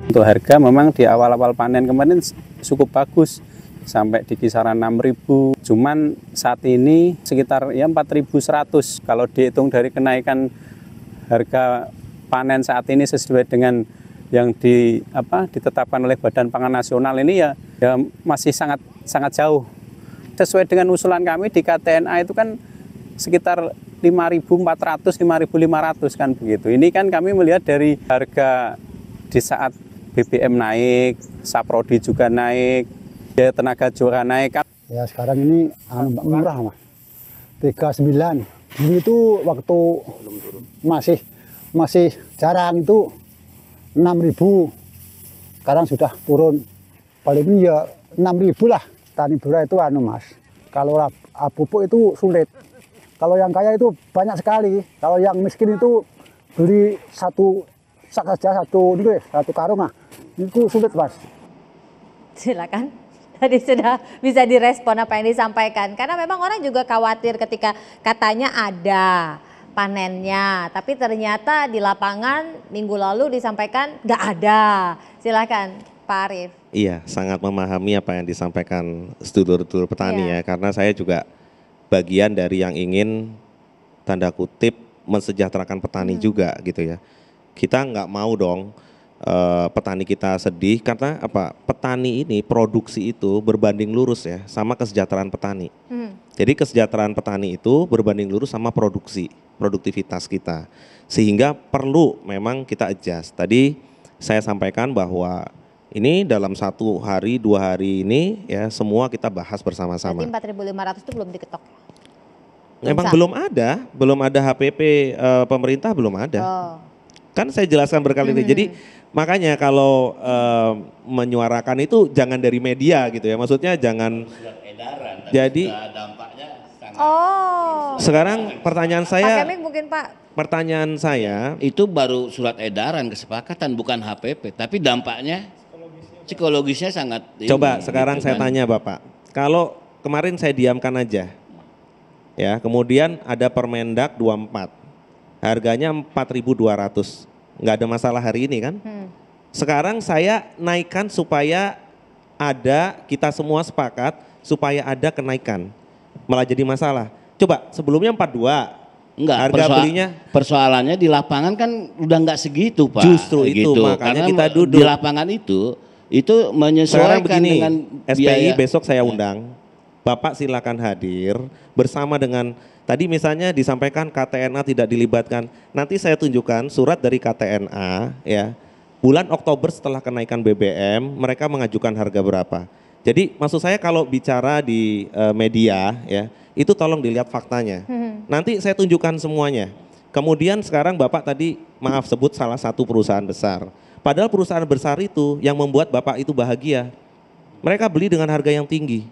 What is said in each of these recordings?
Untuk harga memang di awal-awal panen kemarin cukup bagus sampai di kisaran 6.000. Cuman saat ini sekitar ya 4.100 kalau dihitung dari kenaikan harga panen saat ini sesuai dengan yang ditetapkan oleh Badan Pangan Nasional ini ya masih sangat jauh. Sesuai dengan usulan kami di KTNA itu kan sekitar 5.400, 5.500 kan begitu. Ini kan kami melihat dari harga di saat BBM naik, Saprodi juga naik, biaya tenaga juga naik. Ya sekarang ini murah Mas. 39. Dulu itu waktu masih jarang itu 6.000. Sekarang sudah turun paling ya 6.000 lah. Tani beras itu Mas. Kalau pupuk itu sulit. Kalau yang kaya itu banyak sekali. Kalau yang miskin itu beli satu sak saja satu karung itu sulit Mas. Silakan. Tadi sudah bisa direspon apa yang disampaikan. Karena memang orang juga khawatir ketika katanya ada panennya, tapi ternyata di lapangan minggu lalu disampaikan nggak ada. Silakan Pak Arief. Iya, sangat memahami apa yang disampaikan sedulur-sedulur petani ya, karena saya juga bagian dari yang ingin tanda kutip mensejahterakan petani juga gitu ya. Kita nggak mau dong petani kita sedih karena apa? Petani ini produksi itu berbanding lurus ya sama kesejahteraan petani. Jadi kesejahteraan petani itu berbanding lurus sama produktivitas kita. Sehingga perlu memang kita adjust. Tadi saya sampaikan bahwa ini dalam 1 hari 2 hari ini ya semua kita bahas bersama-sama. 4.500 itu belum diketok. Memang belum ada HPP pemerintah belum ada. Kan saya jelaskan berkali ini. Jadi makanya kalau menyuarakan itu jangan dari media gitu ya. Maksudnya jangan jadi dampaknya sangat. Sekarang pertanyaan saya Pak Kemik mungkin Pak. Pertanyaan saya itu baru surat edaran kesepakatan bukan HPP, tapi dampaknya psikologisnya sangat. Coba sekarang saya tanya Bapak, kalau kemarin saya diamkan aja, ya kemudian ada Permendak 24, harganya 4.200, nggak ada masalah hari ini kan? Sekarang saya naikkan supaya kita semua sepakat supaya ada kenaikan, malah jadi masalah. Coba sebelumnya 42. Enggak, harga belinya persoalannya di lapangan kan udah nggak segitu Pak. Justru itu gitu. makanya karena kita duduk di lapangan itu menyesuaikan begini, dengan SPI biaya. besok saya undang, Bapak silakan hadir bersama dengan tadi misalnya disampaikan KTNA tidak dilibatkan. Nanti saya tunjukkan surat dari KTNA ya. Bulan Oktober setelah kenaikan BBM mereka mengajukan harga berapa. Jadi maksud saya kalau bicara di media ya, itu tolong dilihat faktanya. Nanti saya tunjukkan semuanya. Kemudian sekarang Bapak tadi maaf sebut salah satu perusahaan besar. Padahal perusahaan besar itu yang membuat Bapak itu bahagia. Mereka beli dengan harga yang tinggi.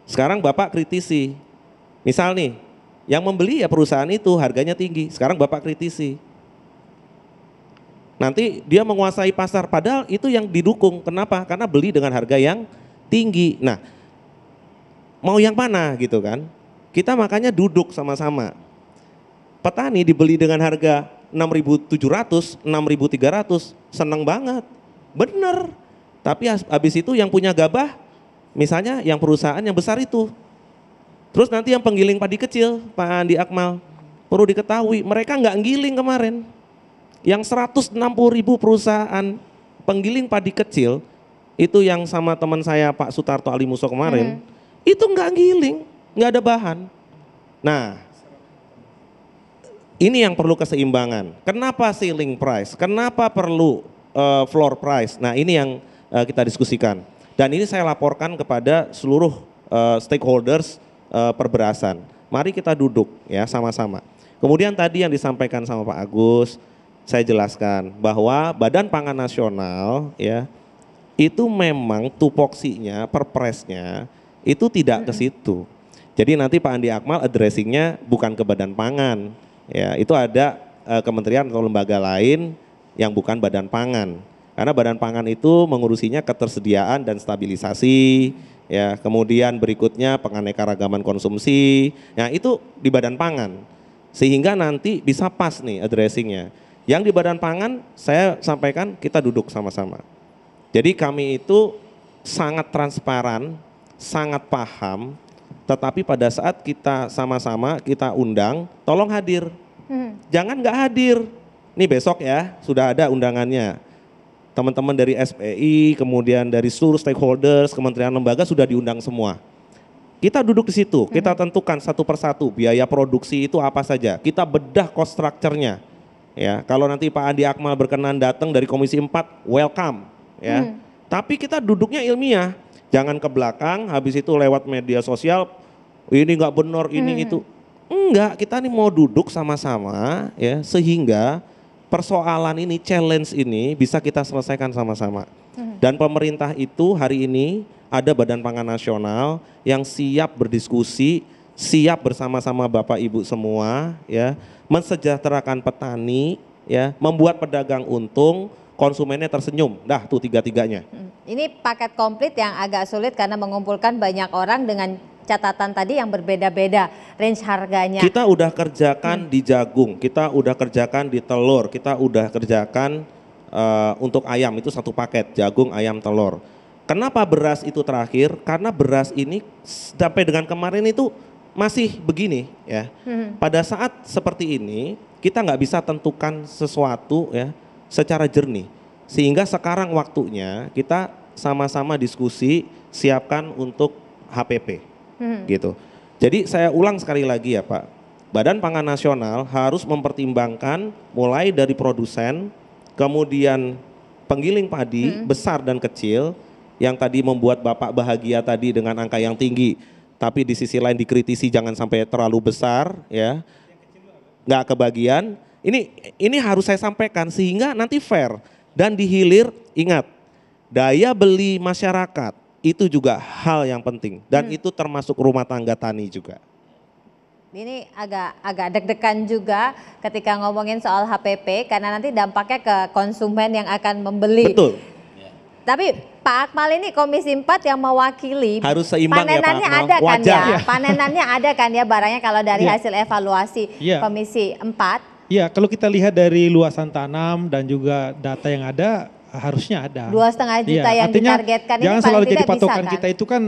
Sekarang Bapak kritisi. Misal nih, yang membeli ya perusahaan itu harganya tinggi. Sekarang Bapak kritisi. Nanti dia menguasai pasar. Padahal itu yang didukung. Kenapa? Karena beli dengan harga yang tinggi. Nah, mau yang mana gitu kan? Kita makanya duduk sama-sama. Petani dibeli dengan harga 6.700, 6.300, seneng banget. Bener. Tapi habis itu yang punya gabah, misalnya yang perusahaan yang besar itu. Terus nanti yang penggiling padi kecil, Pak Andi Akmal, perlu diketahui mereka nggak ngiling kemarin. Yang 160.000 perusahaan penggiling padi kecil, itu yang sama teman saya Pak Sutarto Alimuso kemarin, itu nggak ngiling, nggak ada bahan. Nah, ini yang perlu keseimbangan. Kenapa ceiling price? Kenapa perlu floor price? Nah ini yang kita diskusikan. Dan ini saya laporkan kepada seluruh stakeholders perberasan. Mari kita duduk ya sama-sama. Kemudian tadi yang disampaikan sama Pak Agus, saya jelaskan bahwa Badan Pangan Nasional ya itu memang tupoksinya, perpresnya itu tidak ke situ. Jadi nanti Pak Andi Akmal addressingnya bukan ke Badan Pangan, ya itu ada kementerian atau lembaga lain yang bukan Badan Pangan. Karena Badan Pangan itu mengurusinya ketersediaan dan stabilisasi, ya kemudian berikutnya penganekaragaman konsumsi, ya itu di Badan Pangan. Sehingga nanti bisa pas nih addressingnya. Yang di Badan Pangan saya sampaikan kita duduk sama-sama. Jadi kami itu sangat transparan, sangat paham, tetapi pada saat kita sama-sama kita undang, tolong hadir. Jangan nggak hadir. Nih besok ya, sudah ada undangannya. Teman-teman dari SPI, kemudian dari seluruh stakeholders, kementerian lembaga sudah diundang semua. Kita duduk di situ, kita tentukan satu persatu biaya produksi itu apa saja. Kita bedah cost structure-nya. Ya, kalau nanti Pak Andi Akmal berkenan datang dari Komisi 4, welcome. Ya, tapi kita duduknya ilmiah. Jangan ke belakang, habis itu lewat media sosial, ini nggak benar, ini itu. Enggak, kita nih mau duduk sama-sama, ya, sehingga persoalan ini, challenge ini bisa kita selesaikan sama-sama. Dan pemerintah itu hari ini ada Badan Pangan Nasional yang siap berdiskusi, siap bersama-sama Bapak Ibu semua, ya, mensejahterakan petani, ya, membuat pedagang untung, konsumennya tersenyum. Dah tuh tiga-tiganya. Ini paket komplit yang agak sulit karena mengumpulkan banyak orang dengan catatan tadi yang berbeda-beda range harganya. Kita udah kerjakan di jagung, kita udah kerjakan di telur, kita udah kerjakan untuk ayam itu satu paket, jagung, ayam, telur. Kenapa beras itu terakhir? Karena beras ini sampai dengan kemarin itu masih begini ya. Pada saat seperti ini kita nggak bisa tentukan sesuatu ya secara jernih. Sehingga sekarang waktunya kita sama-sama diskusi siapkan untuk HPP. Gitu. Jadi saya ulang sekali lagi ya Pak, Badan Pangan Nasional harus mempertimbangkan mulai dari produsen, kemudian penggiling padi besar dan kecil, yang tadi membuat Bapak bahagia tadi dengan angka yang tinggi, tapi di sisi lain dikritisi jangan sampai terlalu besar ya, nggak kebagian. Ini harus saya sampaikan sehingga nanti fair dan di hilir ingat daya beli masyarakat. Itu juga hal yang penting dan itu termasuk rumah tangga tani juga. Ini agak deg-degan juga ketika ngomongin soal HPP karena nanti dampaknya ke konsumen yang akan membeli. Betul. Tapi Pak Akmal ini Komisi 4 yang mewakili. Harus seimbang ya Pak panenannya Akmal. ada kan Wajar. ya? Panenannya ada kan ya barangnya kalau dari hasil evaluasi Komisi 4? Iya, kalau kita lihat dari luasan tanam dan juga data yang ada harusnya ada. 2,5 juta yang artinya, ditargetkan ini jangan paling selalu tidak jadi patokan bisa, kan? kita itu kan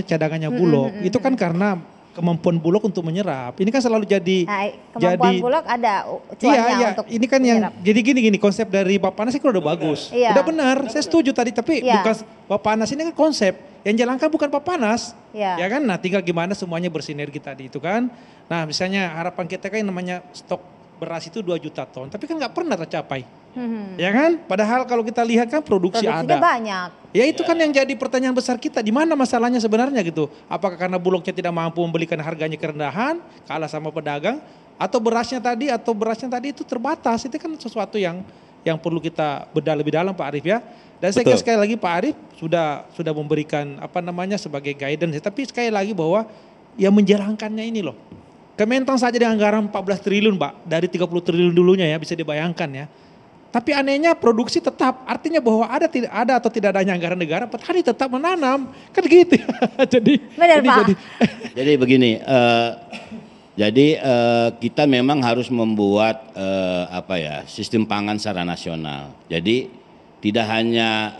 cadangannya Bulog. Itu kan karena kemampuan Bulog untuk menyerap. Ini kan selalu jadi kemampuan Bulog ada cuannya untuk ini kan menyerap. yang jadi gini konsep dari Bapak Nas itu udah bagus. Udah benar, saya setuju tadi tapi bukan Bapak Nas ini kan konsep yang jalankan bukan Bapak Nas. Ya kan? Nah, tinggal gimana semuanya bersinergi tadi itu kan. Nah, misalnya harapan kita kan namanya stok beras itu 2 juta ton, tapi kan nggak pernah tercapai. Ya kan? Padahal kalau kita lihat kan produksinya ada. Banyak. Ya itu kan yang jadi pertanyaan besar kita, di mana masalahnya sebenarnya gitu. Apakah karena Bulognya tidak mampu membelikan harganya kerendahan, kalah sama pedagang, atau berasnya tadi itu terbatas. Itu kan sesuatu yang perlu kita bedah lebih dalam Pak Arief ya. Dan saya kira sekali lagi Pak Arief sudah memberikan sebagai guidance, tapi sekali lagi bahwa yang menjalankannya ini loh. Kementan saja dengan anggaran 14 triliun Pak, dari 30 triliun dulunya ya, bisa dibayangkan ya. Tapi anehnya produksi tetap, artinya bahwa ada atau tidak adanya anggaran negara, petani tetap menanam, kan gitu. Jadi begini, kita memang harus membuat sistem pangan secara nasional. Jadi tidak hanya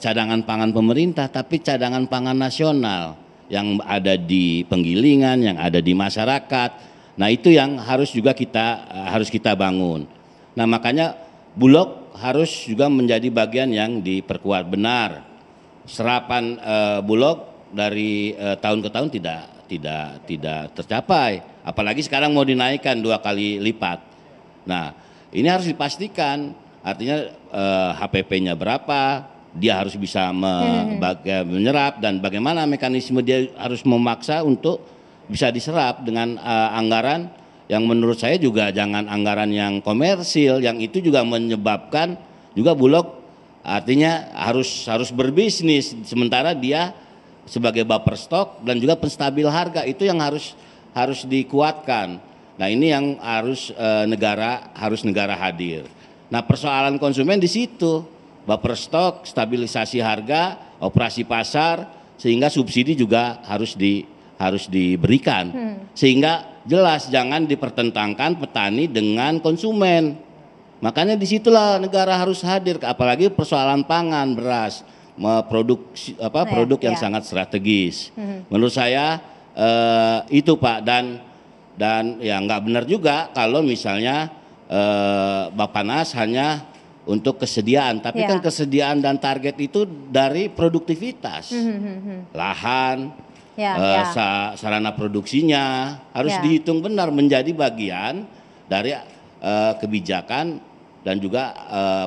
cadangan pangan pemerintah, tapi cadangan pangan nasional yang ada di penggilingan, yang ada di masyarakat. Nah itu yang harus juga kita bangun. Nah makanya Bulog harus juga menjadi bagian yang diperkuat. Benar, serapan Bulog dari tahun ke tahun tidak tercapai. Apalagi sekarang mau dinaikkan 2 kali lipat. Nah ini harus dipastikan, artinya HPP-nya berapa, dia harus bisa menyerap dan bagaimana mekanisme dia harus memaksa untuk bisa diserap dengan anggaran yang menurut saya juga jangan anggaran yang komersil, yang itu juga menyebabkan juga Bulog artinya harus berbisnis sementara dia sebagai buffer stok dan juga penstabil harga itu yang harus dikuatkan. Nah ini yang harus negara hadir. Nah persoalan konsumen di situ, buffer stok, stabilisasi harga, operasi pasar, sehingga subsidi juga harus diberikan sehingga jelas jangan dipertentangkan petani dengan konsumen. Makanya disitulah negara harus hadir, apalagi persoalan pangan, beras, produk yang sangat strategis. Menurut saya itu Pak, dan ya nggak benar juga kalau misalnya Bappenas hanya untuk kesediaan, tapi kan kesediaan dan target itu dari produktivitas, lahan, sarana produksinya harus dihitung benar menjadi bagian dari kebijakan dan juga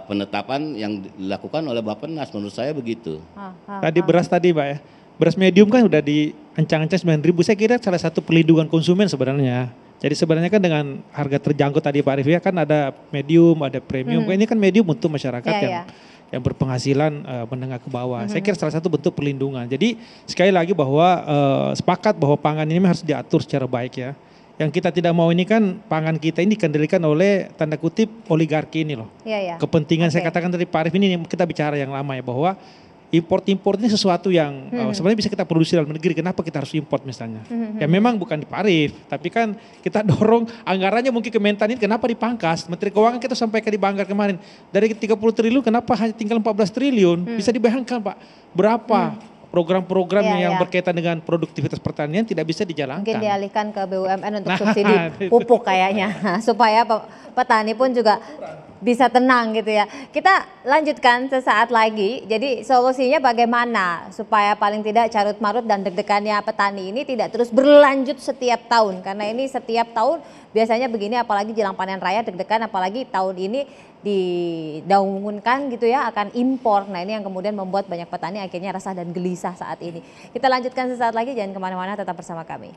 penetapan yang dilakukan oleh Bappenas, menurut saya begitu. Tadi beras tadi Pak ya, beras medium kan udah diancang-ancang 9.000, saya kira salah satu perlindungan konsumen sebenarnya. Jadi sebenarnya kan dengan harga terjangkau tadi Pak Arif ya, kan ada medium, ada premium. Ini kan medium untuk masyarakat yang berpenghasilan menengah ke bawah. Saya kira salah satu bentuk perlindungan. Jadi sekali lagi bahwa sepakat bahwa pangan ini harus diatur secara baik ya. Yang kita tidak mau ini kan pangan kita ini dikendalikan oleh tanda kutip oligarki ini loh. Kepentingan saya katakan tadi Pak Arif ini kita bicara yang lama ya, bahwa import ini sesuatu yang sebenarnya bisa kita produksi dalam negeri. Kenapa kita harus import misalnya? Ya memang bukan di Pak Arif, tapi kan kita dorong anggarannya mungkin ke Mentan ini kenapa dipangkas? Menteri Keuangan kita sampaikan di Banggar kemarin, dari 30 triliun kenapa hanya tinggal 14 triliun? Bisa dibayangkan Pak, berapa program-program yang berkaitan dengan produktivitas pertanian tidak bisa dijalankan. Mungkin dialihkan ke BUMN untuk subsidi pupuk kayaknya, supaya petani pun juga bisa tenang gitu ya. Kita lanjutkan sesaat lagi. Jadi solusinya bagaimana supaya paling tidak carut marut dan deg-degannya petani ini tidak terus berlanjut setiap tahun. Karena ini setiap tahun biasanya begini, apalagi jelang panen raya deg-degan, apalagi tahun ini didaungkan gitu ya akan impor. Nah ini yang kemudian membuat banyak petani akhirnya resah dan gelisah saat ini. Kita lanjutkan sesaat lagi, jangan kemana-mana, tetap bersama kami.